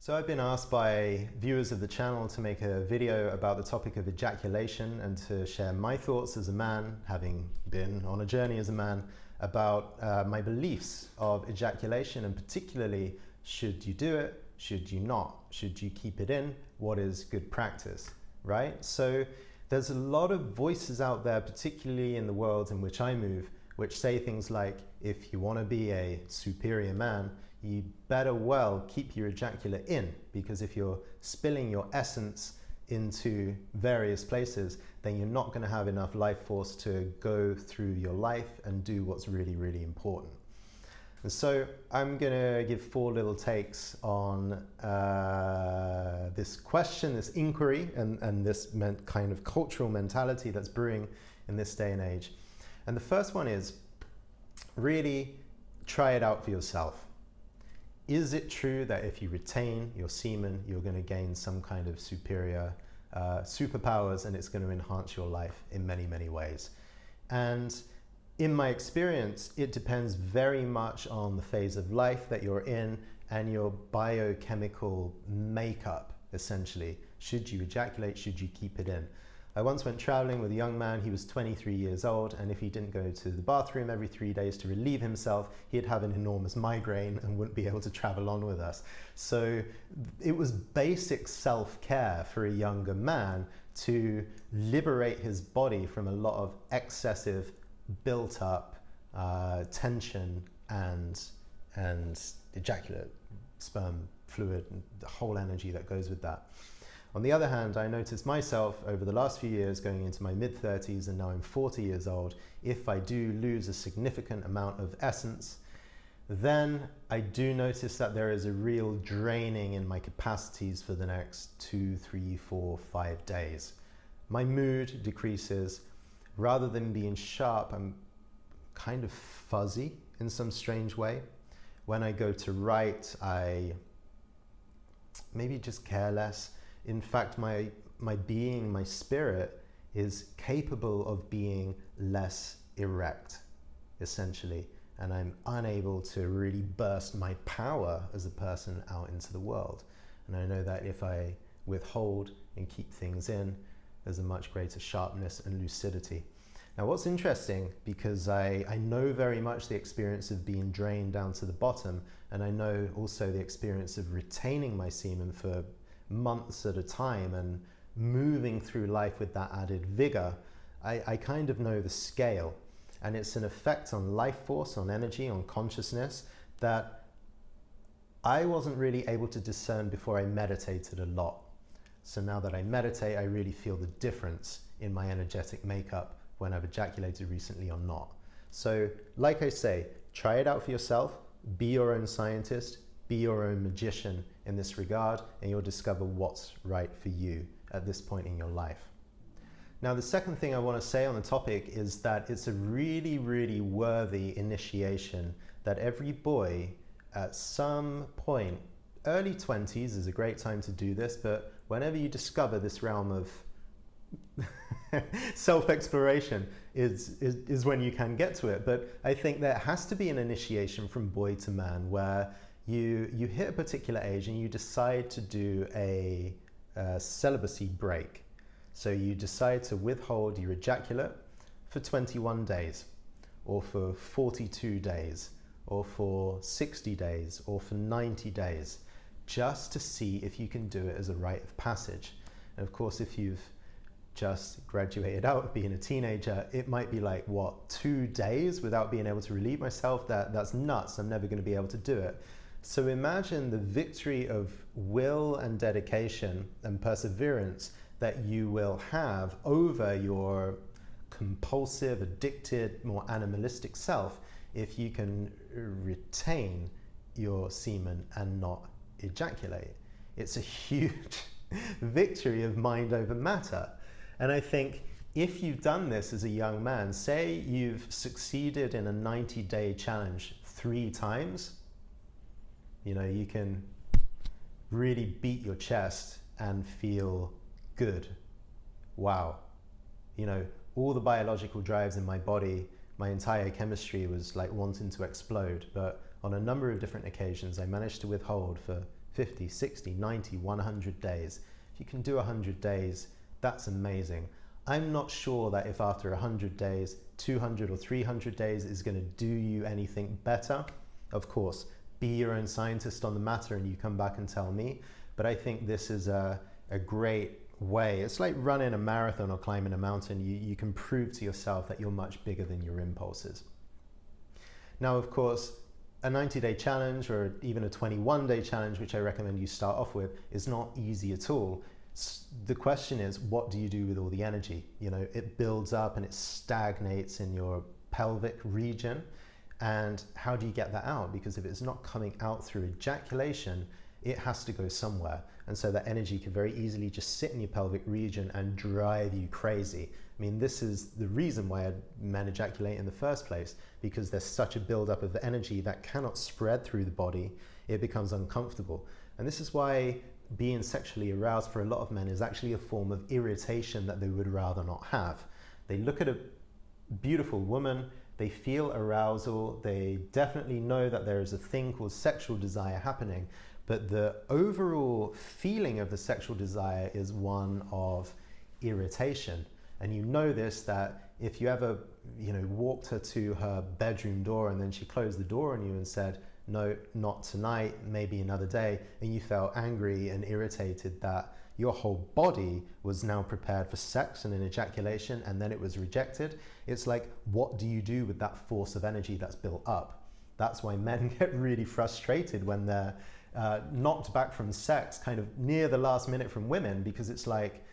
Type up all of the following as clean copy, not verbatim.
So I've been asked by viewers of the channel to make a video about the topic of ejaculation and to share my thoughts as a man, having been on a journey as a man, about my beliefs of ejaculation, and particularly, should you do it, should you not, should you keep it in, what is good practice, right? So there's a lot of voices out there, particularly in the world in which I move, which say things like, if you want to be a superior man, you better well keep your ejaculate in, because if you're spilling your essence into various places, then you're not going to have enough life force to go through your life and do what's really, really important. And so I'm going to give 4 little takes on this question, this inquiry, and this kind of cultural mentality that's brewing in this day and age. And the first one is, really try it out for yourself. Is it true that if you retain your semen, you're going to gain some kind of superior superpowers, and it's going to enhance your life in many, many ways? And in my experience, it depends very much on the phase of life that you're in and your biochemical makeup, essentially. Should you ejaculate? Should you keep it in? I once went traveling with a young man. He was 23 years old, and if he didn't go to the bathroom every 3 days to relieve himself, he'd have an enormous migraine and wouldn't be able to travel on with us. So it was basic self-care for a younger man to liberate his body from a lot of excessive built up tension and ejaculate, sperm fluid, and the whole energy that goes with that. On the other hand, I noticed myself over the last few years, going into my mid-30s, and now I'm 40 years old, if I do lose a significant amount of essence, then I do notice that there is a real draining in my capacities for the next 2, 3, 4, 5 days. My mood decreases. Rather than being sharp, I'm kind of fuzzy in some strange way. When I go to write, I maybe just care less. In fact, my being, my spirit, is capable of being less erect, essentially, and I'm unable to really burst my power as a person out into the world. And I know that if I withhold and keep things in, there's a much greater sharpness and lucidity. Now, what's interesting, because I know very much the experience of being drained down to the bottom, and I know also the experience of retaining my semen for months at a time and moving through life with that added vigor. I kind of know the scale, and it's an effect on life force, on energy, on consciousness that I wasn't really able to discern before I meditated a lot. So now that I meditate, I really feel the difference in my energetic makeup when I've ejaculated recently or not. So like I say, try it out for yourself, be your own scientist, be your own magician in this regard, and you'll discover what's right for you at this point in your life. Now, the second thing I want to say on the topic is that it's a really, really worthy initiation that every boy at some point, early 20s is a great time to do this, but whenever you discover this realm of self-exploration is when you can get to it. But I think there has to be an initiation from boy to man where you hit a particular age and you decide to do a celibacy break. So you decide to withhold your ejaculate for 21 days, or for 42 days, or for 60 days, or for 90 days, just to see if you can do it as a rite of passage. And of course, if you've just graduated out of being a teenager, it might be like, what, 2 days without being able to relieve myself? That's nuts. I'm never going to be able to do it. So imagine the victory of will and dedication and perseverance that you will have over your compulsive, addicted, more animalistic self if you can retain your semen and not ejaculate. It's a huge victory of mind over matter. And I think if you've done this as a young man, say you've succeeded in a 90-day challenge 3 times, you can really beat your chest and feel good. Wow. All the biological drives in my body, my entire chemistry was like wanting to explode. But on a number of different occasions, I managed to withhold for 50, 60, 90, 100 days. If you can do 100 days, that's amazing. I'm not sure that if after 100 days, 200 or 300 days is going to do you anything better. Of course, be your own scientist on the matter and you come back and tell me. But I think this is a great way. It's like running a marathon or climbing a mountain. You can prove to yourself that you're much bigger than your impulses. Now, of course, a 90-day challenge or even a 21-day challenge, which I recommend you start off with, is not easy at all. The question is, what do you do with all the energy? You know, it builds up and it stagnates in your pelvic region. And how do you get that out? Because if it's not coming out through ejaculation, it has to go somewhere. And so that energy can very easily just sit in your pelvic region and drive you crazy. I mean, this is the reason why men ejaculate in the first place, because there's such a buildup of energy that cannot spread through the body. It becomes uncomfortable. And this is why being sexually aroused for a lot of men is actually a form of irritation that they would rather not have. They look at a beautiful woman, they feel arousal, they definitely know that there is a thing called sexual desire happening, but the overall feeling of the sexual desire is one of irritation. And you know this, that if you ever, walked her to her bedroom door and then she closed the door on you and said, no, not tonight, maybe another day, and you felt angry and irritated that your whole body was now prepared for sex and an ejaculation, and then it was rejected. It's like, what do you do with that force of energy that's built up? That's why men get really frustrated when they're knocked back from sex kind of near the last minute from women, because it's like,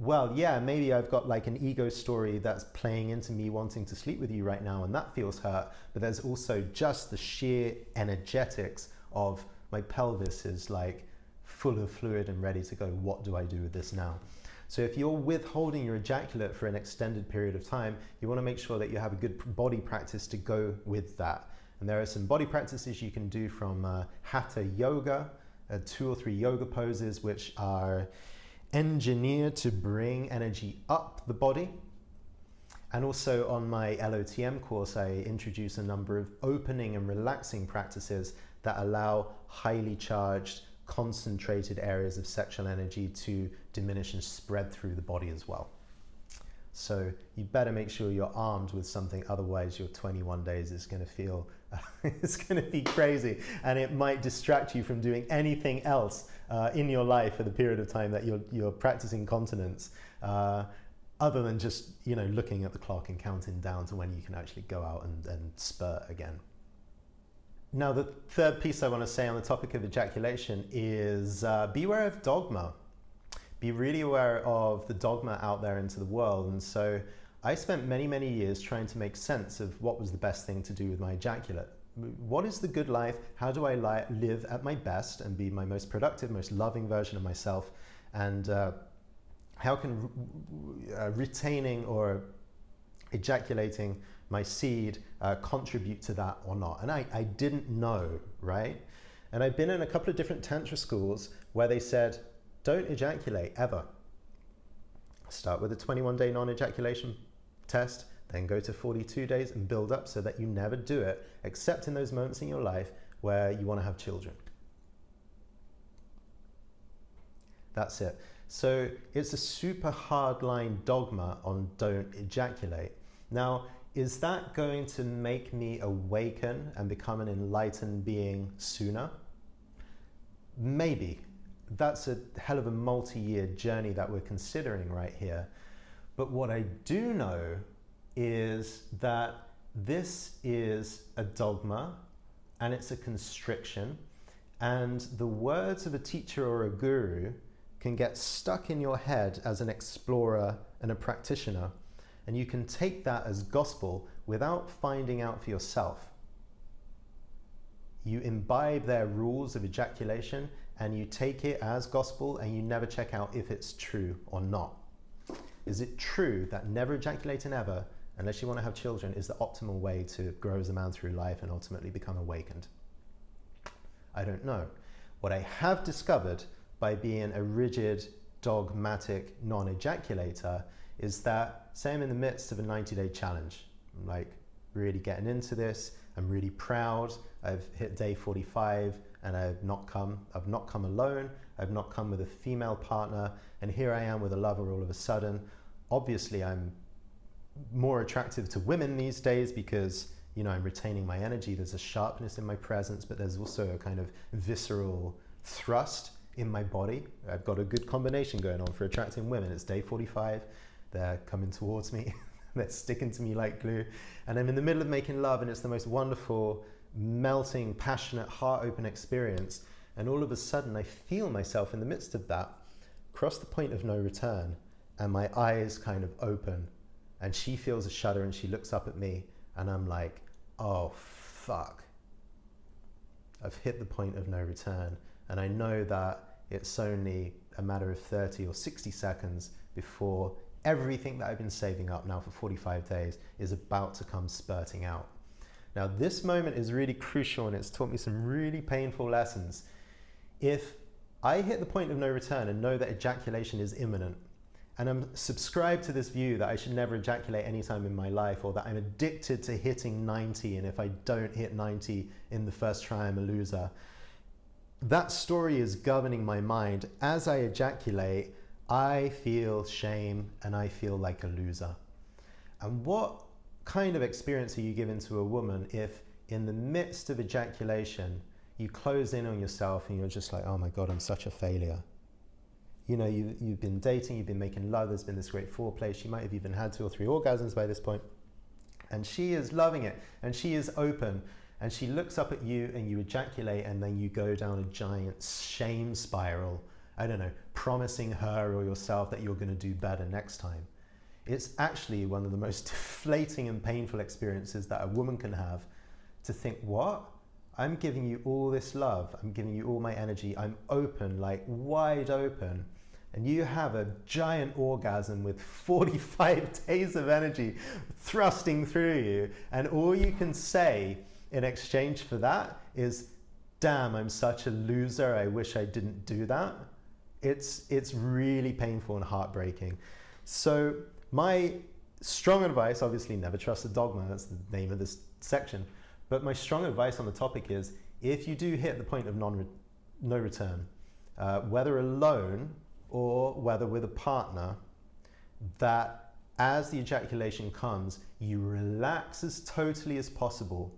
well, yeah, maybe I've got like an ego story that's playing into me wanting to sleep with you right now, and that feels hurt, but there's also just the sheer energetics of my pelvis is like full of fluid and ready to go. What do I do with this now? So if you're withholding your ejaculate for an extended period of time, you want to make sure that you have a good body practice to go with that. And there are some body practices you can do from Hatha yoga, 2 or 3 yoga poses, which are engineered to bring energy up the body. And also on my LOTM course, I introduce a number of opening and relaxing practices that allow highly charged, concentrated areas of sexual energy to diminish and spread through the body as well. So you better make sure you're armed with something, otherwise your 21 days is going to feel, it's going to be crazy, and it might distract you from doing anything else in your life for the period of time that you're practicing continence, other than just, looking at the clock and counting down to when you can actually go out and spurt again. Now, the third piece I want to say on the topic of ejaculation is beware of dogma. Be really aware of the dogma out there into the world. And so I spent many, many years trying to make sense of what was the best thing to do with my ejaculate. What is the good life? How do I live at my best and be my most productive, most loving version of myself? And how can retaining or ejaculating my seed contribute to that or not? And I didn't know, right? And I've been in a couple of different tantra schools where they said, don't ejaculate ever. Start with a 21-day non-ejaculation test, then go to 42 days and build up so that you never do it, except in those moments in your life where you want to have children. That's it. So it's a super hardline dogma on don't ejaculate. Now, is that going to make me awaken and become an enlightened being sooner? Maybe. That's a hell of a multi-year journey that we're considering right here. But what I do know is that this is a dogma and it's a constriction, and the words of a teacher or a guru can get stuck in your head as an explorer and a practitioner, and you can take that as gospel without finding out for yourself. You imbibe their rules of ejaculation and you take it as gospel, and you never check out if it's true or not. Is it true that never ejaculating ever, unless you want to have children, is the optimal way to grow as a man through life and ultimately become awakened? I don't know. What I have discovered by being a rigid, dogmatic non-ejaculator is that, say I'm in the midst of a 90-day challenge, I'm like really getting into this, I'm really proud, I've hit day 45, and I've not come alone, I've not come with a female partner, and here I am with a lover all of a sudden. Obviously, I'm more attractive to women these days because, you know, I'm retaining my energy. There's a sharpness in my presence, but there's also a kind of visceral thrust in my body. I've got a good combination going on for attracting women. It's day 45. They're coming towards me. They're sticking to me like glue. And I'm in the middle of making love, and it's the most wonderful, melting, passionate, heart-open experience. And all of a sudden, I feel myself in the midst of that cross the point of no return, and my eyes kind of open. And she feels a shudder, and she looks up at me, and I'm like, oh, fuck. I've hit the point of no return. And I know that it's only a matter of 30 or 60 seconds before everything that I've been saving up now for 45 days is about to come spurting out. Now, this moment is really crucial, and it's taught me some really painful lessons. If I hit the point of no return and know that ejaculation is imminent, and I'm subscribed to this view that I should never ejaculate any time in my life, or that I'm addicted to hitting 90, and if I don't hit 90 in the first try, I'm a loser. That story is governing my mind. As I ejaculate, I feel shame and I feel like a loser. And what kind of experience are you giving to a woman if in the midst of ejaculation, you close in on yourself and you're just like, oh my God, I'm such a failure. You know, you've been dating, you've been making love, there's been this great foreplay, she might have even had 2 or 3 orgasms by this point, and she is loving it, and she is open, and she looks up at you and you ejaculate, and then you go down a giant shame spiral, I don't know, promising her or yourself that you're going to do better next time. It's actually one of the most deflating and painful experiences that a woman can have, to think, what? I'm giving you all this love, I'm giving you all my energy, I'm open, like wide open, and you have a giant orgasm with 45 days of energy thrusting through you, and all you can say in exchange for that is, damn, I'm such a loser, I wish I didn't do that. It's really painful and heartbreaking. So my strong advice, obviously never trust a dogma, that's the name of this section, but my strong advice on the topic is, if you do hit the point of no return, whether alone or whether with a partner, that as the ejaculation comes, you relax as totally as possible,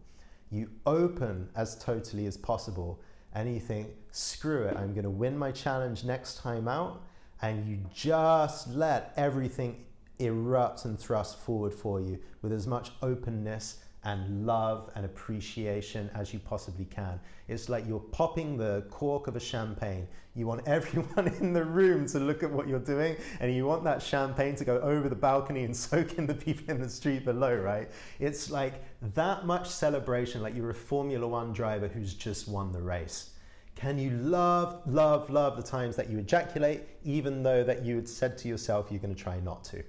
you open as totally as possible, and you think, screw it, I'm going to win my challenge next time out, and you just let everything erupt and thrust forward for you with as much openness and love and appreciation as you possibly can. It's like you're popping the cork of a champagne. You want everyone in the room to look at what you're doing, and you want that champagne to go over the balcony and soak in the people in the street below, right? It's like that much celebration, like you're a Formula One driver who's just won the race. Can you love, love, love the times that you ejaculate, even though that you had said to yourself you're going to try not to?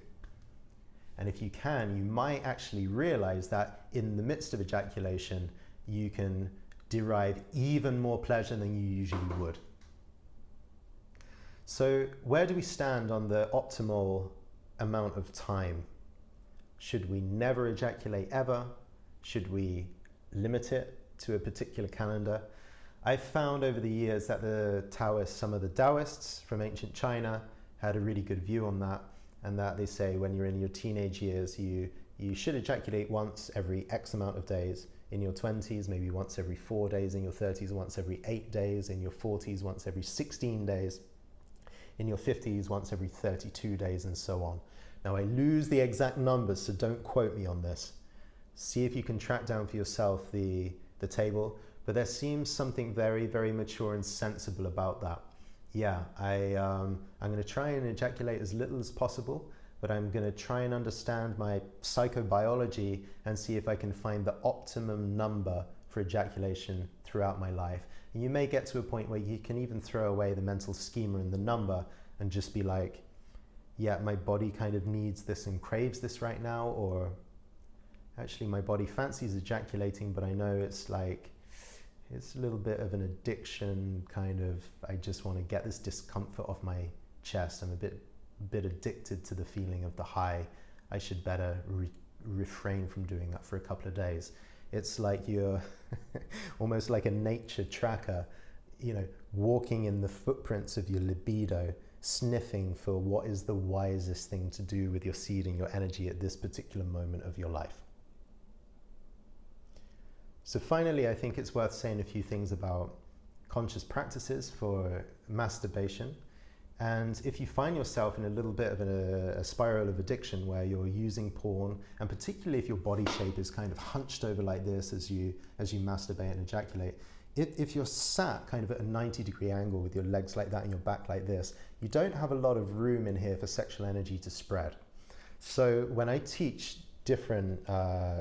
And if you can, you might actually realize that in the midst of ejaculation, you can derive even more pleasure than you usually would. So where do we stand on the optimal amount of time? Should we never ejaculate ever? Should we limit it to a particular calendar? I've found over the years that the Taoists, some of the Taoists from ancient China had a really good view on that, and that they say when you're in your teenage years, you should ejaculate once every X amount of days. In your 20s, maybe once every 4 days. In your 30s, once every 8 days. In your 40s, once every 16 days. In your 50s, once every 32 days, and so on. Now, I lose the exact numbers, so don't quote me on this. See if you can track down for yourself the table, but there seems something very, very mature and sensible about that. Yeah, I'm going to try and ejaculate as little as possible, but I'm going to try and understand my psychobiology and see if I can find the optimum number for ejaculation throughout my life. And you may get to a point where you can even throw away the mental schema and the number and just be like, yeah, my body kind of needs this and craves this right now, or actually my body fancies ejaculating, but I know it's like, it's a little bit of an addiction, kind of, I just want to get this discomfort off my chest. I'm a bit addicted to the feeling of the high. I should better refrain from doing that for a couple of days. It's like you're almost like a nature tracker, you know, walking in the footprints of your libido, sniffing for what is the wisest thing to do with your seed and your energy at this particular moment of your life. So finally, I think it's worth saying a few things about conscious practices for masturbation. And if you find yourself in a little bit of a spiral of addiction where you're using porn, and particularly if your body shape is kind of hunched over like this as you masturbate and ejaculate, if you're sat kind of at a 90-degree angle with your legs like that and your back like this, you don't have a lot of room in here for sexual energy to spread. So when I teach different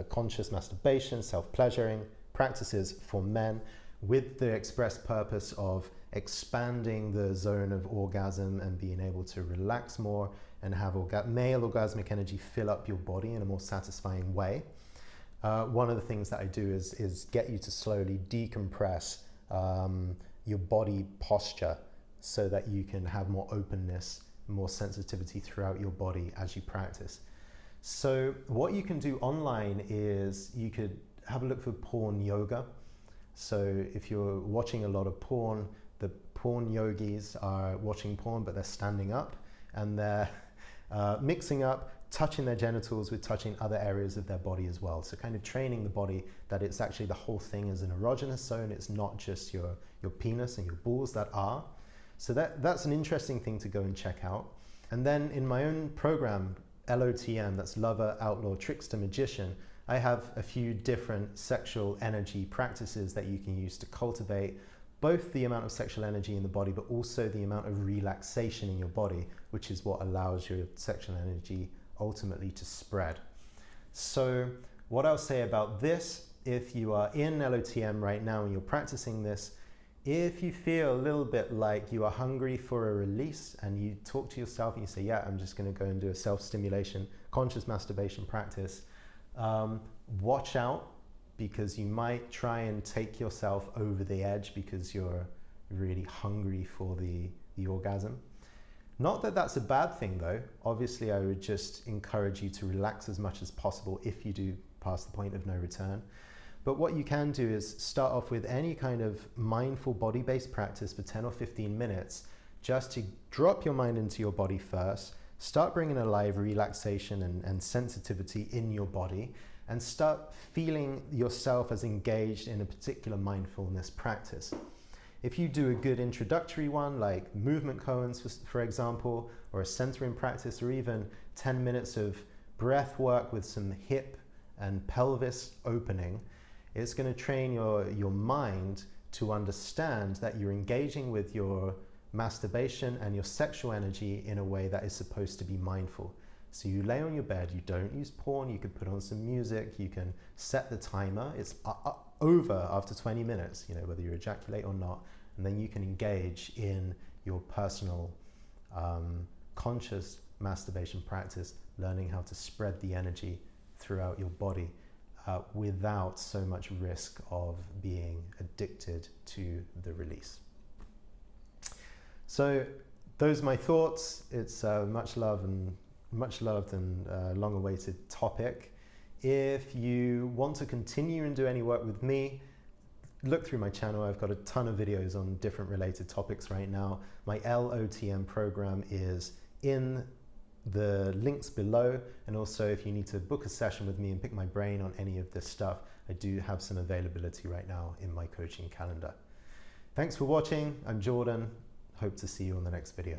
conscious masturbation, self-pleasuring practices for men with the express purpose of expanding the zone of orgasm and being able to relax more and have male orgasmic energy fill up your body in a more satisfying way. One of the things that I do is get you to slowly decompress your body posture so that you can have more openness, more sensitivity throughout your body as you practice. So what you can do online is you could have a look for porn yoga. So if you're watching a lot of porn, the porn yogis are watching porn, but they're standing up and they're mixing up, touching their genitals with touching other areas of their body as well. So kind of training the body that it's actually the whole thing is an erogenous zone. It's not just your penis and your balls that are. So that's an interesting thing to go and check out. And then in my own program, LOTM, that's Lover, Outlaw, Trickster, Magician, I have a few different sexual energy practices that you can use to cultivate both the amount of sexual energy in the body, but also the amount of relaxation in your body, which is what allows your sexual energy ultimately to spread. So what I'll say about this, if you are in LOTM right now and you're practicing this, if you feel a little bit like you are hungry for a release and you talk to yourself and you say, yeah, I'm just going to go and do a self-stimulation, conscious masturbation practice, watch out, because you might try and take yourself over the edge because you're really hungry for the orgasm. Not that that's a bad thing though. Obviously, I would just encourage you to relax as much as possible if you do pass the point of no return. But what you can do is start off with any kind of mindful body-based practice for 10 or 15 minutes, just to drop your mind into your body first, start bringing alive relaxation and sensitivity in your body, and start feeling yourself as engaged in a particular mindfulness practice. If you do a good introductory one, like movement koans, for example, or a centering practice, or even 10 minutes of breath work with some hip and pelvis opening, it's going to train your mind to understand that you're engaging with your masturbation and your sexual energy in a way that is supposed to be mindful. So you lay on your bed, you don't use porn, you could put on some music, you can set the timer, it's over after 20 minutes, you know, whether you ejaculate or not, and then you can engage in your personal conscious masturbation practice, learning how to spread the energy throughout your body without so much risk of being addicted to the release. So those are my thoughts. It's much loved and long-awaited topic. If you want to continue and do any work with me, look through my channel. I've got a ton of videos on different related topics right now. My LOTM program is in the links below, and also if you need to book a session with me and pick my brain on any of this stuff, I do have some availability right now in my coaching calendar. Thanks for watching. I'm Jordan. Hope to see you on the next video.